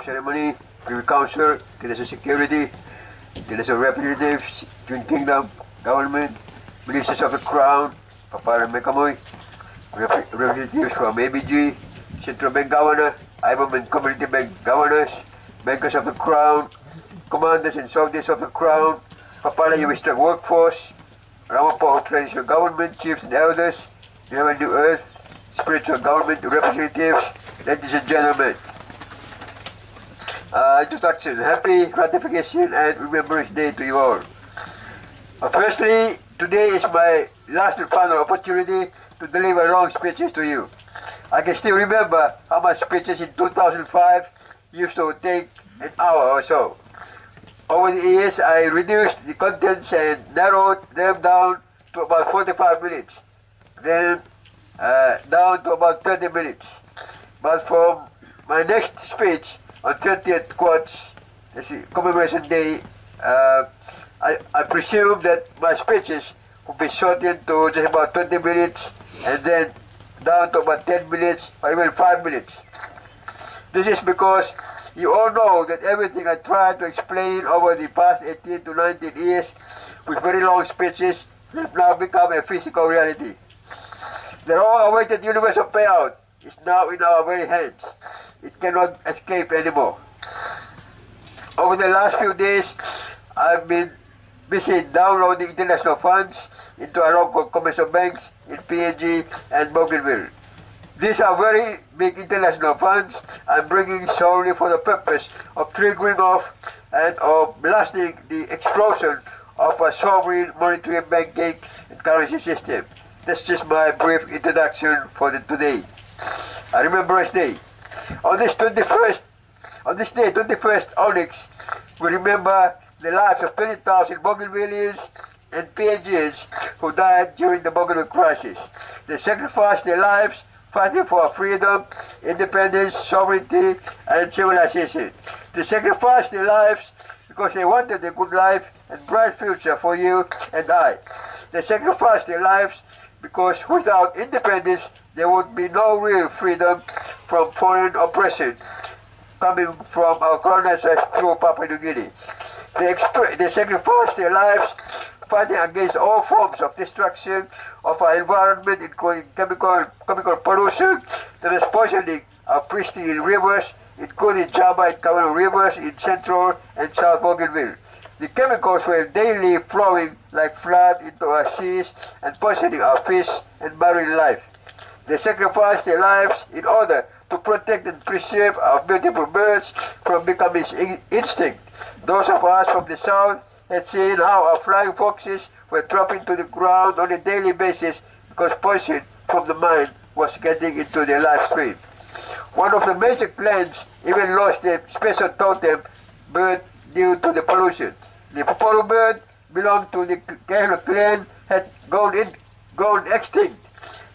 ceremony, Privy Council, International Security, International Representatives, Twin Kingdom, Government, Ministers of the Crown, Papara Mekamoy, representatives from ABG, Central Bank Governor, IBM and Community Bank Governors, Bankers of the Crown, Commanders and Soldiers of the Crown, Papala Yuwistak Workforce, Ramapo Traditional Government, Chiefs and Elders, the Heaven and New Earth, Spiritual Government Representatives, ladies and gentlemen. Introduction. Happy Ratification and Remembrance Day to you all. Firstly, today is my last and final opportunity to deliver long speeches to you. I can still remember how much speeches in 2005 used to take an hour or so. Over the years, I reduced the contents and narrowed them down to about 45 minutes, then down to about 30 minutes. But from my next speech on 30th Quads, Commemoration Day, I presume that my speeches will be shortened to just about 20 minutes and then down to about 10 minutes or even 5 minutes. This is because you all know that everything I tried to explain over the past 18 to 19 years with very long speeches has now become a physical reality. The long-awaited universal payout is now in our very hands. It cannot escape anymore. Over the last few days, I've been busy downloading international funds into our local commercial banks in PNG and Bougainville. These are very big international funds I'm bringing solely for the purpose of triggering off and of blasting the explosion of a sovereign monetary banking and currency system. That's just my brief introduction for today. Remembrance Day. On this day, 21st Onyx, we remember the lives of 20,000 Bougainvilleans and PNGs who died during the Bougainville crisis. They sacrificed their lives fighting for freedom, independence, sovereignty, and civilization. They sacrificed their lives because they wanted a good life and bright future for you and I. They sacrificed their lives because without independence, there would be no real freedom from foreign oppression coming from our colonizers through Papua New Guinea. They sacrificed their lives fighting against all forms of destruction of our environment, including chemical pollution that is poisoning our pristine rivers, including Java and Cameroon rivers in Central and South Bougainville. The chemicals were daily flowing like flood into our seas and poisoning our fish and marine life. They sacrificed their lives in order to protect and preserve our beautiful birds from becoming extinct. Those of us from the south had seen how our flying foxes were dropping to the ground on a daily basis because poison from the mine was getting into their live stream. One of the major clans even lost their special totem bird due to the pollution. The Popolo bird belonged to the Kehlo clan had gone extinct.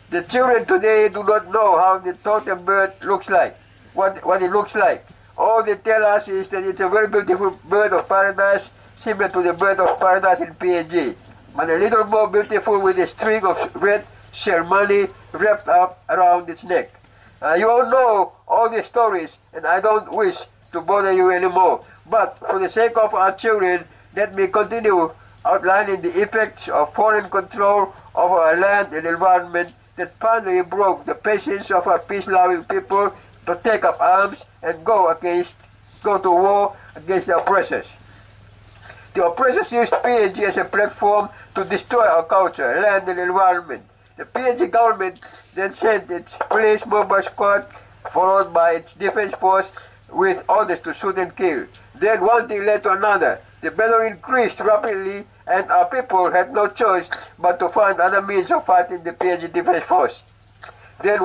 The children today do not know how the totem bird looks like, what it looks like. All they tell us is that it's a very beautiful bird of paradise, similar to the bird of paradise in PNG, but a little more beautiful with a string of red shell money wrapped up around its neck. You all know all these stories, and I don't wish to bother you anymore. But for the sake of our children, let me continue outlining the effects of foreign control over our land and environment that finally broke the patience of our peace-loving people to take up arms and go to war against the oppressors. The oppressors used PNG as a platform to destroy our culture, land and environment. The PNG government then sent its police mobile squad, followed by its defense force, with orders to shoot and kill. Then one thing led to another. The battle increased rapidly, and our people had no choice but to find other means of fighting the PNG defense force. Then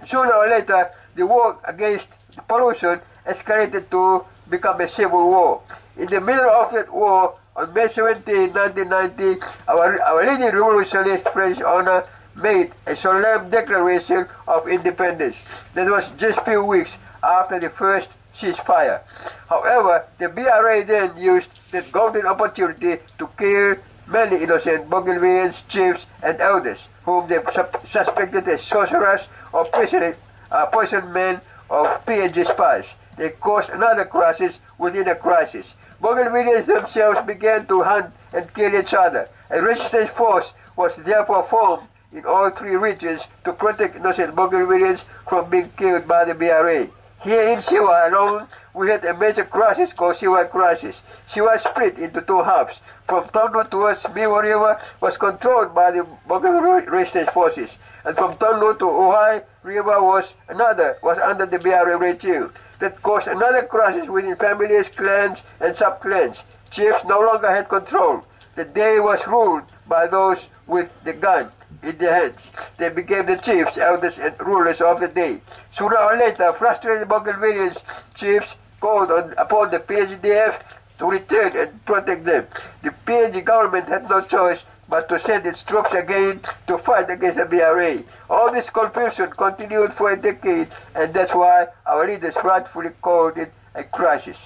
sooner or later, the war against pollution escalated to become a civil war. In the middle of that war, on May 17, 1990, our leading revolutionist French owner made a solemn declaration of independence. That was just a few weeks after the first ceasefire. However, the BRA then used that golden opportunity to kill many innocent Bougainvilleans, chiefs, and elders, whom they suspected as sorcerers or poison men of PNG spies. They caused another crisis within a crisis. Bougainvilleans themselves began to hunt and kill each other. A resistance force was therefore formed in all three regions to protect innocent Bougainvilleans from being killed by the BRA. Here in Siwa alone, we had a major crisis called Siwa crisis. Siwa split into two halves. From Tonu towards Miwo River was controlled by the Bougainville resistance forces, and from Tonu to Ohai River was under the BRA regime. That caused another crisis within families, clans, and sub-clans. Chiefs no longer had control. The day was ruled by those with the gun in their hands. They became the chiefs, elders, and rulers of the day. Sooner or later, frustrated Bougainvilleans chiefs called upon the PNGDF to return and protect them. The PNG government had no choice but to send its troops again to fight against the BRA. All this confusion continued for a decade, and that's why our leaders rightfully called it a crisis.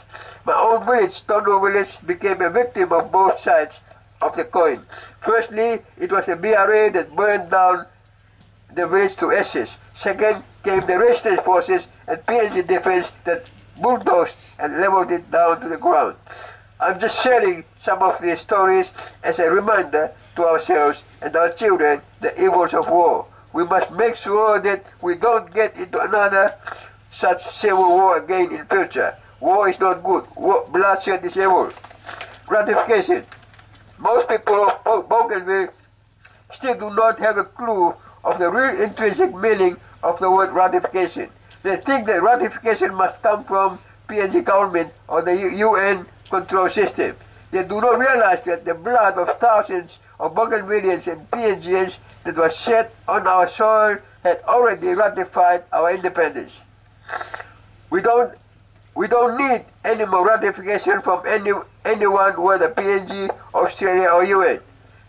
My own village, Tonu village, became a victim of both sides of the coin. Firstly, it was the BRA that burned down the village to ashes. Second came the resistance forces and PNG defense that bulldozed and leveled it down to the ground. I'm just sharing some of these stories as a reminder to ourselves and our children the evils of war. We must make sure that we don't get into another such civil war again in future. War is not good. Bloodshed is evil. Ratification. Most people of Bougainville still do not have a clue of the real intrinsic meaning of the word ratification. They think that ratification must come from PNG government or the UN control system. They do not realize that the blood of thousands of Bougainvilleans and PNGians that was shed on our soil had already ratified our independence. We don't need any more ratification from anyone, whether PNG, Australia, or UN.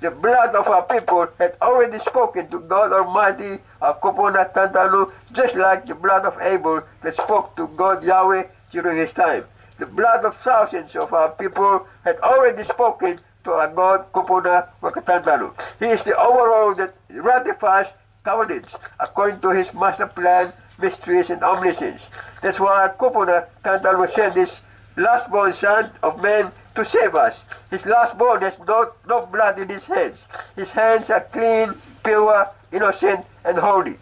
The blood of our people had already spoken to God Almighty, our Kupuna Tantanu, just like the blood of Abel that spoke to God Yahweh during his time. The blood of thousands of our people had already spoken to our God Kupuna Wakatantanu. He is the overall that ratifies covenants according to his master plan, mysteries, and omniscience. That's why Kupuna Tantanu sent his last-born son of man to save us. His last-born has no blood in his hands. His hands are clean, pure, innocent, and holy.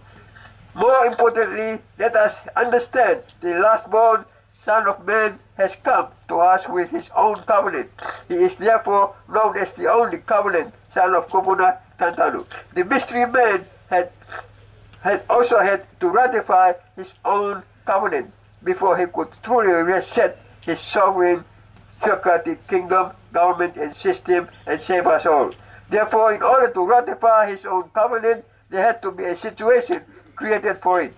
More importantly, let us understand the last-born Son of Man has come to us with his own covenant. He is therefore known as the only covenant son of Kupuna Tantanu. The mystery man had also had to ratify his own covenant before he could truly reset his sovereign theocratic kingdom, government, and system and save us all. Therefore, in order to ratify his own covenant, there had to be a situation created for it.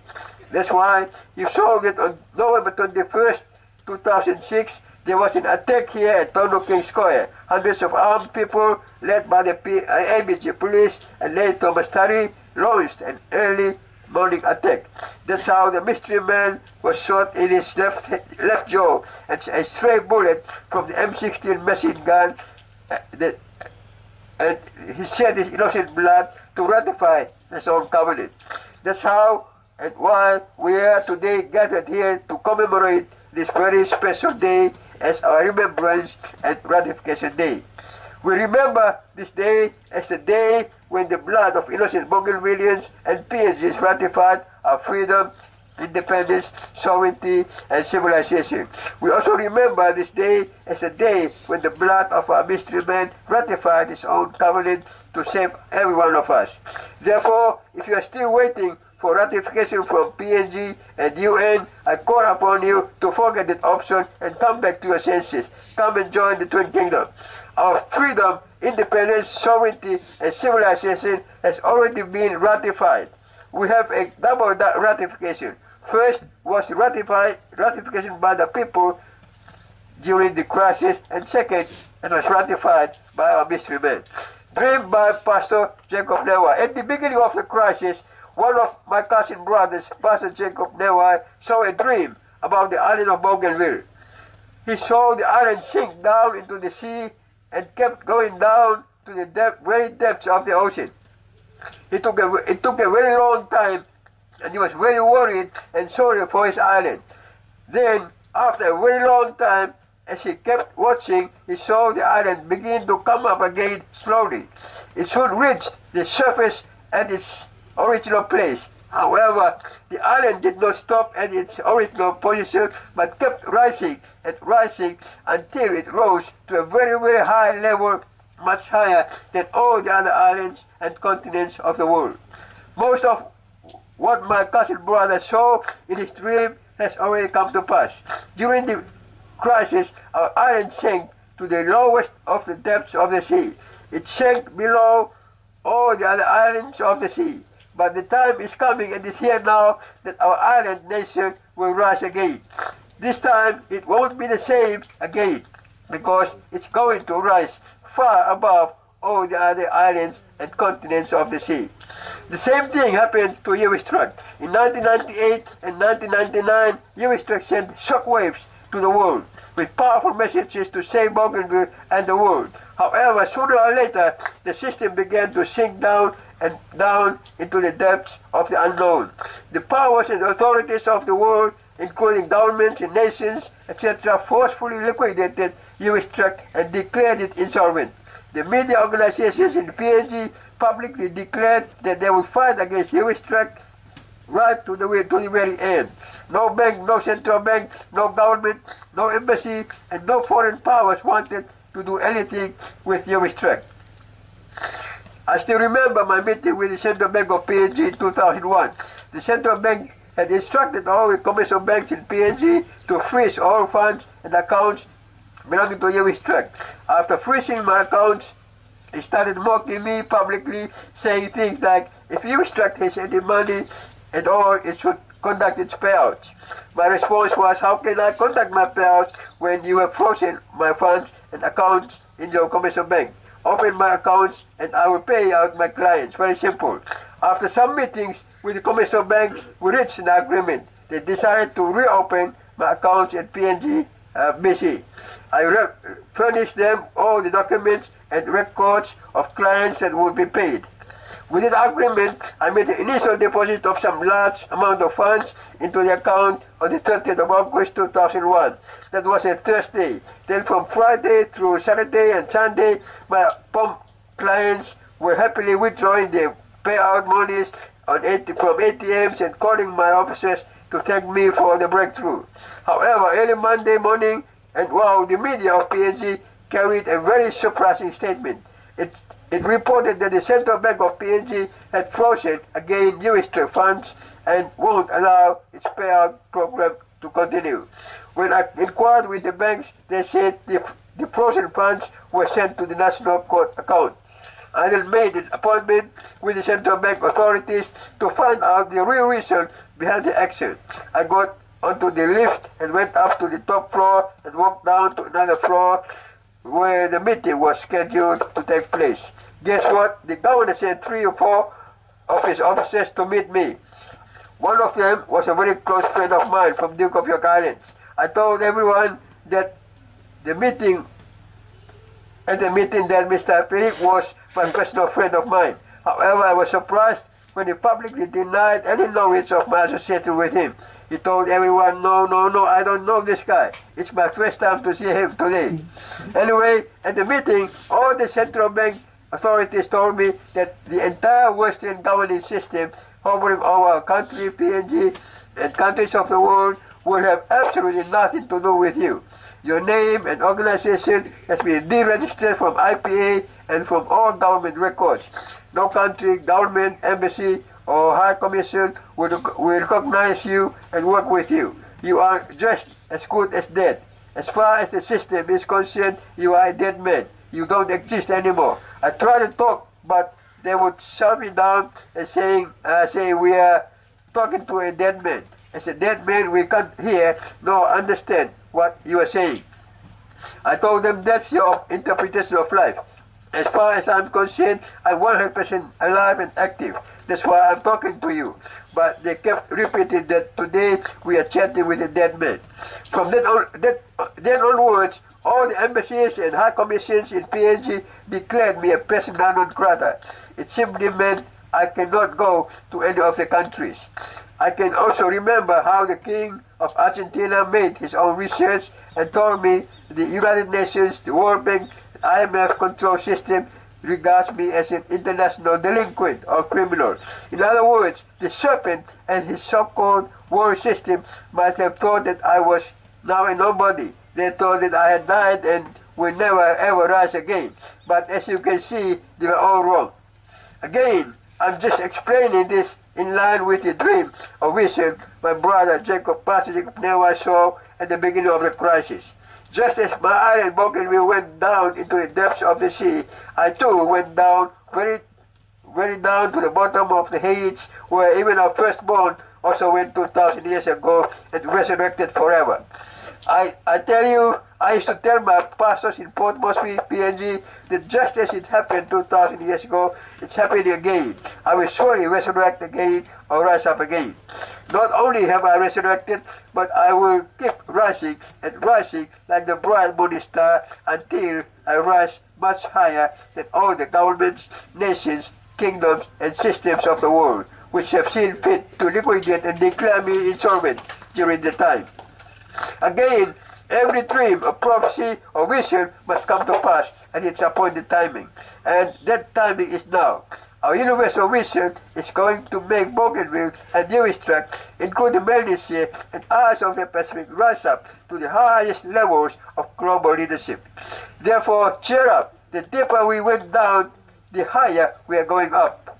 That's why you saw that on November 21st, 2006, there was an attack here at Tonu King Square. Hundreds of armed people, led by the ABG police and late Thomas Tari, launched an early morning attack. That's how the mystery man was shot in his left jaw, and a stray bullet from the M16 machine gun, and he shed his innocent blood to ratify his own covenant. That's how and why we are today gathered here to commemorate this very special day as our Remembrance and Ratification Day. We remember this day as the day when the blood of innocent Bougainvilleans and PNGs ratified our freedom, independence, sovereignty, and civilization. We also remember this day as the day when the blood of our mystery man ratified his own covenant to save every one of us. Therefore, if you are still waiting for ratification from PNG and UN, I call upon you to forget that option and come back to your senses. Come and join the Twin Kingdom. Our freedom, independence, sovereignty, and civilization has already been ratified. We have a double ratification. First was ratification by the people during the crisis, and second, it was ratified by our mystery man. Dreamed by Pastor Jacob Newa. At the beginning of the crisis, one of my cousin brothers, Pastor Jacob Newa, saw a dream about the island of Bougainville. He saw the island sink down into the sea and kept going down to the very depths of the ocean. It took a very long time and he was very worried and sorry for his island. Then, after a very long time, as he kept watching, he saw the island begin to come up again slowly. It soon reached the surface at its original place. However, the island did not stop at its original position, but kept rising and rising until it rose to a very, very high level, much higher than all the other islands and continents of the world. Most of what my cousin brother saw in his dream has already come to pass. During the crisis, our island sank to the lowest of the depths of the sea. It sank below all the other islands of the sea. But the time is coming and is here now that our island nation will rise again. This time it won't be the same again, because it's going to rise far above all the other islands and continents of the sea. The same thing happened to Yewistruck. In 1998 and 1999, Yewistruck sent shockwaves to the world with powerful messages to save Bougainville and the world. However, sooner or later, the system began to sink down and down into the depths of the unknown. The powers and authorities of the world, including governments and nations, etc., forcefully liquidated Yewistruck and declared it insolvent. The media organizations in the PNG publicly declared that they would fight against Yewistruck right to the very end. No bank, no central bank, no government, no embassy, and no foreign powers wanted to do anything with Yewistruck. I still remember my meeting with the Central Bank of PNG in 2001. The Central Bank had instructed all the commercial banks in PNG to freeze all funds and accounts belonging to Yewistruck. After freezing my accounts, he started mocking me publicly, saying things like, if Yewistruck has any money at all, it should conduct its payouts. My response was, how can I conduct my payouts when you have frozen my funds and accounts in your commercial bank? Open my accounts and I will pay out my clients. Very simple. After some meetings with the commercial banks, we reached an agreement. They decided to reopen my accounts at PNG BC. I furnished them all the documents and records of clients that would be paid. With this agreement, I made an initial deposit of some large amount of funds into the account on the 30th of August 2001. That was a Thursday. Then from Friday through Saturday and Sunday, my POM clients were happily withdrawing their payout monies from ATMs and calling my officers to thank me for the breakthrough. However, early Monday morning, and wow, the media of PNG carried a very surprising statement. It reported that the Central Bank of PNG had frozen again Yewistruck funds and won't allow its payout program to continue. When I inquired with the banks, they said the frozen funds were sent to the National Court account. I then made an appointment with the Central Bank authorities to find out the real reason behind the action. I got onto the lift and went up to the top floor and walked down to another floor where the meeting was scheduled to take place. Guess what? The governor sent 3 or 4 of his officers to meet me. One of them was a very close friend of mine from Duke of York Islands. I told everyone that the meeting that Mr. Philip was my personal friend of mine. However, I was surprised when he publicly denied any knowledge of my association with him. He told everyone, no, I don't know this guy. It's my first time to see him today. Anyway, at the meeting, all the central bank authorities told me that the entire Western governing system hovering over our country, PNG, and countries of the world will have absolutely nothing to do with you. Your name and organization has been deregistered from IPA and from all government records. No country, government, embassy, or High Commission will recognize you and work with you. You are just as good as dead. As far as the system is concerned, you are a dead man. You don't exist anymore. I tried to talk, but they would shut me down and say we are talking to a dead man. As a dead man, we can't hear nor understand what you are saying. I told them that's your interpretation of life. As far as I'm concerned, I'm 100% alive and active. That's why I'm talking to you. But they kept repeating that today we are chatting with a dead man. From then onwards, all the embassies and high commissions in PNG declared me a persona non grata. It simply meant I cannot go to any of the countries. I can also remember how the king of Argentina made his own research and told me the United Nations, the World Bank, IMF control system regards me as an international delinquent or criminal. In other words, the serpent and his so-called world system might have thought that I was now a nobody. They thought that I had died and will never ever rise again. But as you can see, they were all wrong. Again, I'm just explaining this in line with the dream or vision my brother Pastor Jacob never saw at the beginning of the crisis. Just as my island Bougainville went down into the depths of the sea, I too went down, very down to the bottom of the Hades, where even our firstborn also went 2,000 years ago and resurrected forever. I tell you, I used to tell my pastors in Port Moresby, PNG, that just as it happened 2,000 years ago, it's happening again. I will surely resurrect again or rise up again. Not only have I resurrected, but I will keep rising and rising like the bright morning star until I rise much higher than all the governments, nations, kingdoms, and systems of the world, which have seen fit to liquidate and declare me insolvent during the time. Again, every dream, a prophecy, or vision must come to pass at its appointed timing. And that timing is now. Our universal vision is going to make Bougainville and Lewis Tract, including Melanesia and others of the Pacific, rise up to the highest levels of global leadership. Therefore, cheer up. The deeper we went down, the higher we are going up.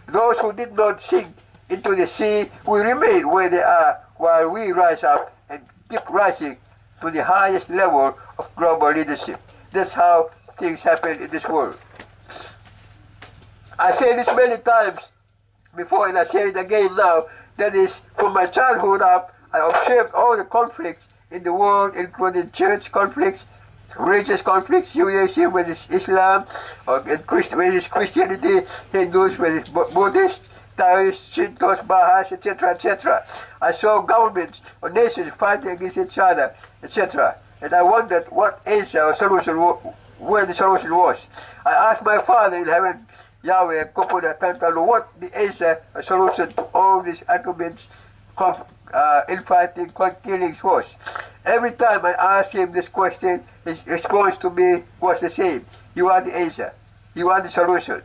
Those who did not sink into the sea will remain where they are while we rise up and keep rising to the highest level of global leadership. That's how things happen in this world. I say this many times before and I say it again now. That is, from my childhood up, I observed all the conflicts in the world, including church conflicts, religious conflicts, Judaism versus Islam, versus Christianity, Hindus versus Buddhists, Taoists, Shintos, Baha'is, etc., etc. I saw governments or nations fighting against each other, etc. And I wondered what answer or solution, where the solution was. I asked my Father in heaven, Yahweh, Kupuna, Tantalo, what the answer or solution to all these arguments, infighting, killings was. Every time I asked him this question, his response to me was the same. You are the answer. You are the solution.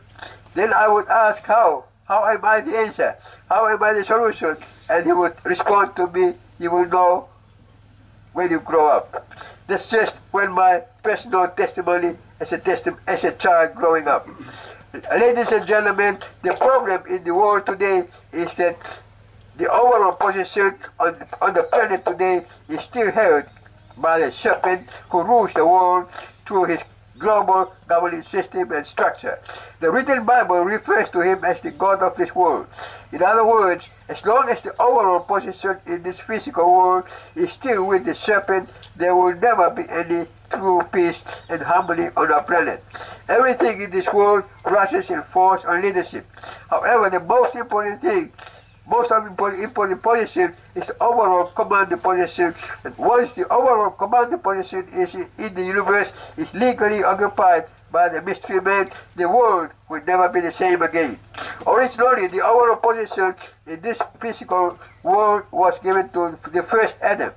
Then I would ask how. How am I the answer? How am I the solution? And he would respond to me, you will know when you grow up. That's just when my personal testimony as a child growing up. Ladies and gentlemen, the problem in the world today is that the overall position on the planet today is still held by the serpent who rules the world through his global governing system and structure. The written Bible refers to him as the God of this world. In other words, as long as the overall position in this physical world is still with the serpent, there will never be any true peace and harmony on our planet. Everything in this world rushes and falls on leadership. However, the most important position is the overall commanding position, and once the overall commanding position is in the universe is legally occupied by the mystery man, the world will never be the same again. Originally, the overall position in this physical world was given to the first Adam.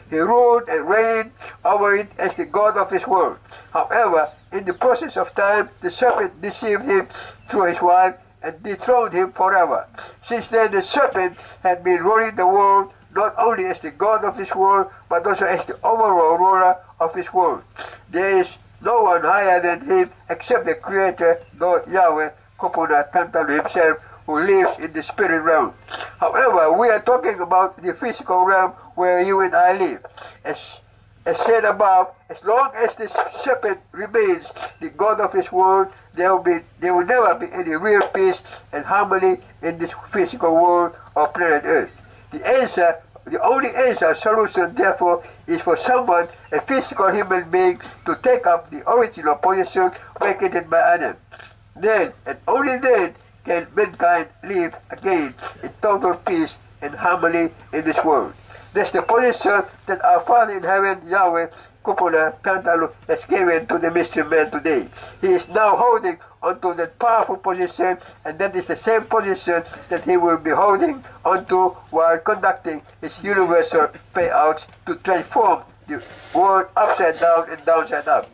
He ruled and reigned over it as the God of this world. However, in the process of time, the serpent deceived him through his wife and dethroned him forever. Since then, the serpent had been ruling the world not only as the God of this world, but also as the overall ruler of this world. There is no one higher than him except the Creator, God Yahweh, Kupuna Tantalu himself, who lives in the spirit realm. However, we are talking about the physical realm where you and I live. As said above, as long as this serpent remains the God of this world, there will never be any real peace and harmony in this physical world or planet Earth. The only answer, solution, therefore, is for someone, a physical human being, to take up the original position vacated by Adam. Then, and only then, can mankind live again in total peace and harmony in this world. That's the position that our Father in heaven, Yahweh, Kupuna Tantalu has given to the mystery man today. He is now holding onto that powerful position, and that is the same position that he will be holding onto while conducting his universal payouts to transform the world upside down and downside up.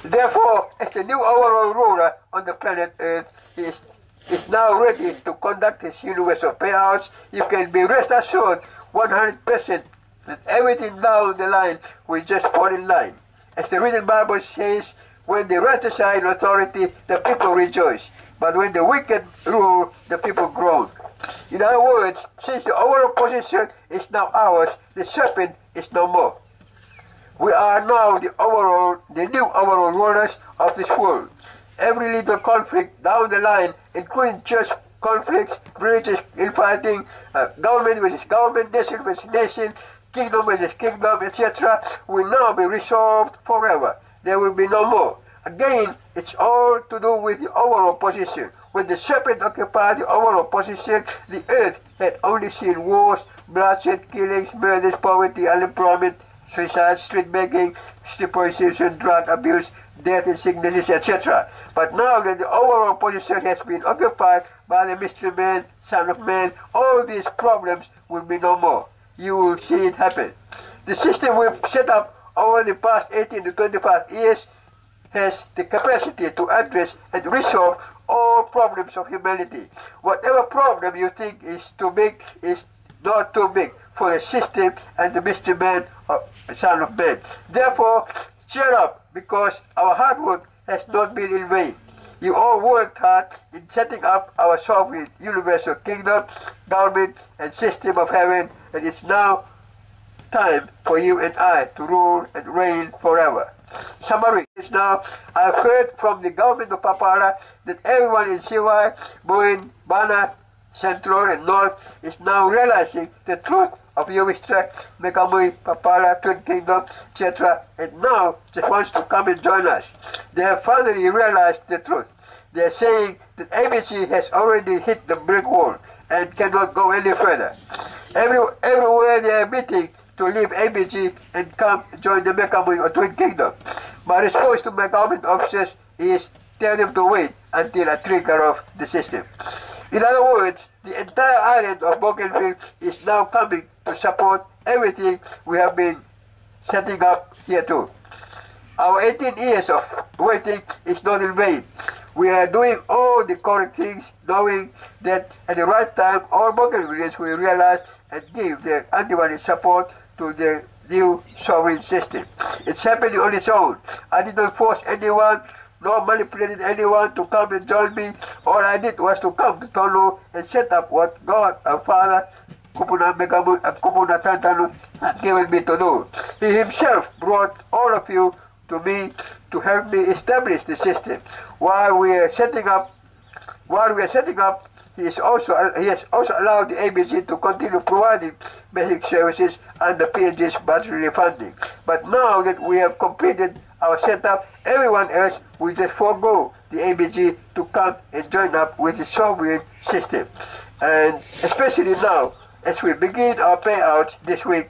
Therefore, as the new overall ruler on the planet Earth, he is now ready to conduct his universal payouts. You can be rest assured 100% that everything down the line will just fall in line. As the written Bible says, when the righteous are in authority, the people rejoice. But when the wicked rule, the people groan. In other words, since the overall position is now ours, the serpent is no more. We are now the new overall rulers of this world. Every little conflict down the line, including church conflicts, religious infighting, government versus government, nation versus nation, kingdom versus kingdom, etc., will now be resolved forever. There will be no more. Again, it's all to do with the overall position. When the serpent occupied the overall position, the earth had only seen wars, bloodshed, killings, murders, poverty, unemployment, suicide, street begging, prostitution, drug abuse, death and sicknesses, etc. But now that the overall position has been occupied by the mystery man, Son of Man, all these problems will be no more. You will see it happen. The system we've set up over the past 18 to 25 years has the capacity to address and resolve all problems of humanity. Whatever problem you think is too big is not too big for the system and the mystery man, Son of Man. Therefore, cheer up, because our hard work has not been in vain. You all worked hard in setting up our sovereign universal kingdom, government, and system of heaven, and it's now time for you and I to rule and reign forever. Summary is now, I've heard from the government of Papara that everyone in Siwai, Buin, Bana, Central and North is now realizing the truth of Yowistrek, Mekamui, Papara, Twin Kingdom, etc. and now just wants to come and join us. They have finally realized the truth. They are saying that ABC has already hit the brick wall and cannot go any further. Everywhere they are meeting to leave ABG and come join the Mekamui or Twin Kingdom. My response to my government officers is tell them to wait until a trigger of the system. In other words, the entire island of Bougainville is now coming to support everything we have been setting up here too. Our 18 years of waiting is not in vain. We are doing all the correct things, knowing that at the right time all Bougainvilleans will realize and give their undivided support to the new sovereign system. It's happening on its own. I did not force anyone nor manipulated anyone to come and join me. All I did was to come to Tonu and set up what God, our Father, Kupuna Megamu and Kupuna Tantanu had given me to do. He himself brought all of you to me to help me establish the system. While we are setting up, he has also allowed the ABG to continue providing basic services under PNG's budgetary funding. But now that we have completed our setup, everyone else will just forego the ABG to come and join up with the sovereign system. And especially now, as we begin our payouts this week,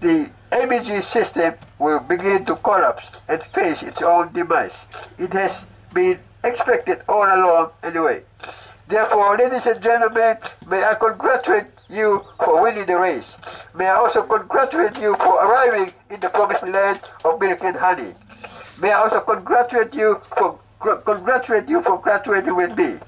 the ABG system will begin to collapse and face its own demise. It has been expected all along anyway. Therefore, ladies and gentlemen, may I congratulate you for winning the race. May I also congratulate you for arriving in the promised land of milk and honey. May I also congratulate you for graduating with me.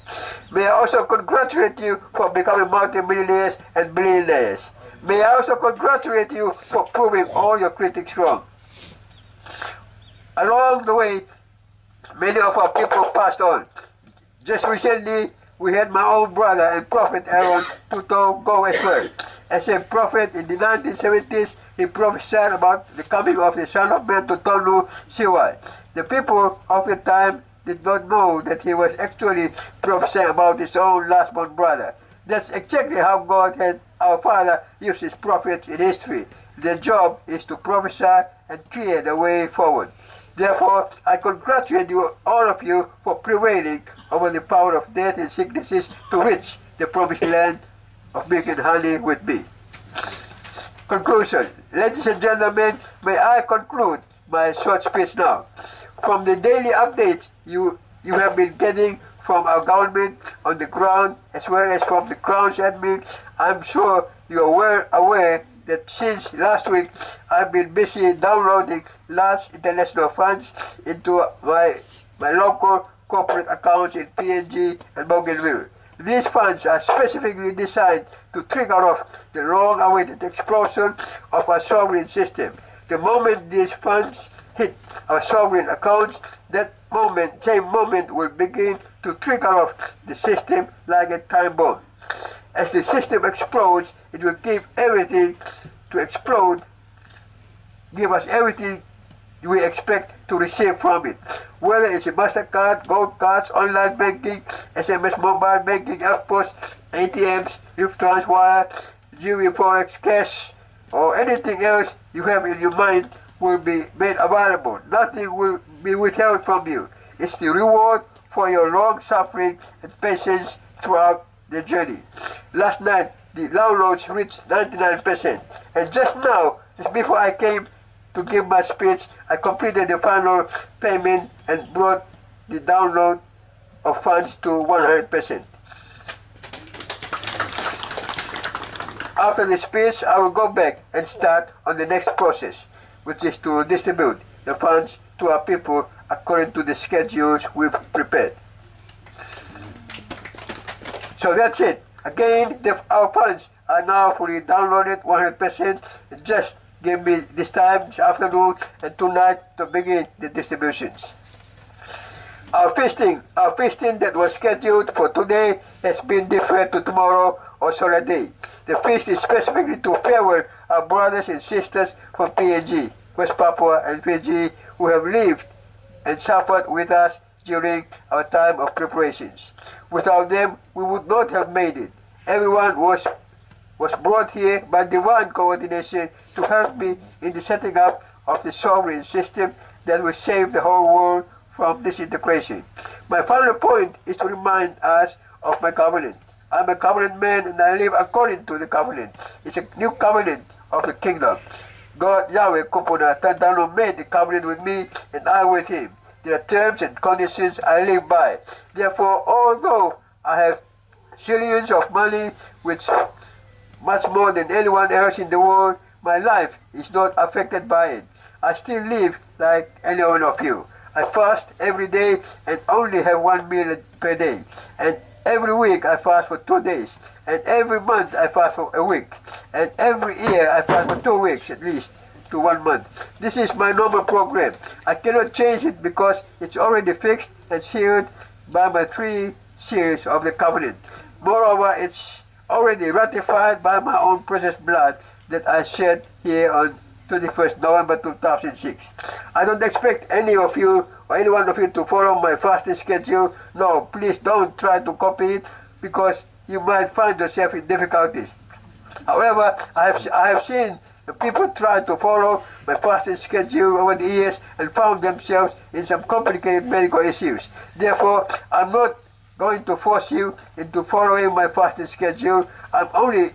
May I also congratulate you for becoming multi-millionaires and billionaires. May I also congratulate you for proving all your critics wrong. Along the way, many of our people passed on. Just recently, we had my own brother and prophet Aaron Tuto go as well. As a prophet in the 1970s, he prophesied about the coming of the Son of Man to Tonu, Siwai. The people of the time did not know that he was actually prophesying about his own last-born brother. That's exactly how God had our Father use his prophets in history. Their job is to prophesy and clear the way forward. Therefore, I congratulate you, all of you, for prevailing over the power of death and sicknesses to reach the promised land of milk and honey with me. Conclusion. Ladies and gentlemen, may I conclude my short speech now. From the daily updates you have been getting from our government on the ground, as well as from the Crown's admin, I'm sure you are well aware that since last week I've been busy downloading large international funds into my local corporate accounts in PNG and Bougainville. These funds are specifically designed to trigger off the long-awaited explosion of our sovereign system. The moment these funds hit our sovereign accounts, same moment will begin to trigger off the system like a time bomb. As the system explodes, it will give everything to explode, give us everything we expect to receive from it. Whether it's a MasterCard, Gold Cards, online banking, SMS mobile banking, outposts, ATMs, Rift Wire, GV Forex, cash, or anything else you have in your mind will be made available. Nothing will be withheld from you. It's the reward for your long suffering and patience throughout the journey. Last night, the downloads reached 99%. And just now, just before I came to give my speech, I completed the final payment and brought the download of funds to 100%. After the speech, I will go back and start on the next process, which is to distribute the funds to our people according to the schedules we've prepared. So that's it. Again, our funds are now fully downloaded 100%. Just give me this time, this afternoon and tonight to begin the distributions. Our feasting that was scheduled for today has been deferred to tomorrow or Saturday. The feast is specifically to farewell our brothers and sisters from PNG, West Papua and Fiji, who have lived and suffered with us during our time of preparations. Without them, we would not have made it. Everyone was brought here by divine coordination to help me in the setting up of the sovereign system that will save the whole world from disintegration. My final point is to remind us of my covenant. I'm a covenant man and I live according to the covenant. It's a new covenant of the kingdom. God Yahweh Kupuna Tantano made the covenant with me and I with him. There are terms and conditions I live by. Therefore, although I have zillions of money, which much more than anyone else in the world, my life is not affected by it. I still live like any one of you. I fast every day and only have 1 meal per day. And every week I fast for 2 days. And every month I fast for a week. And every year I fast for 2 weeks at least to 1 month. This is my normal program. I cannot change it because it's already fixed and sealed by my 3 seals of the covenant. Moreover, it's already ratified by my own precious blood that I shed here on 21st November 2006. I don't expect any of you or any one of you to follow my fasting schedule. No, please don't try to copy it because you might find yourself in difficulties. However, I have seen the people try to follow my fasting schedule over the years and found themselves in some complicated medical issues. Therefore, I'm not going to force you into following my fasting schedule. I'm only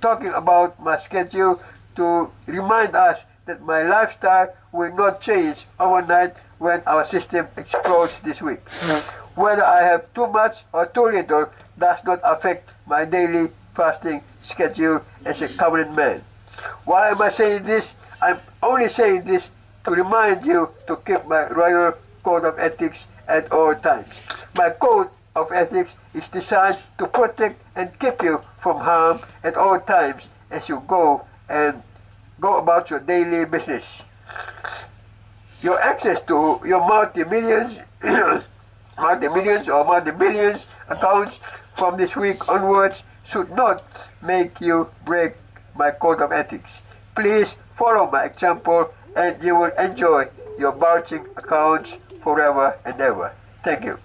talking about my schedule to remind us that my lifestyle will not change overnight when our system explodes this week. Whether I have too much or too little does not affect my daily fasting schedule as a covenant man. Why am I saying this? I'm only saying this to remind you to keep my royal code of ethics at all times. My code of ethics is designed to protect and keep you from harm at all times as you go about your daily business. Your access to your multi-millions or multi-billions accounts from this week onwards should not make you break my code of ethics. Please follow my example and you will enjoy your bulging accounts forever and ever. Thank you.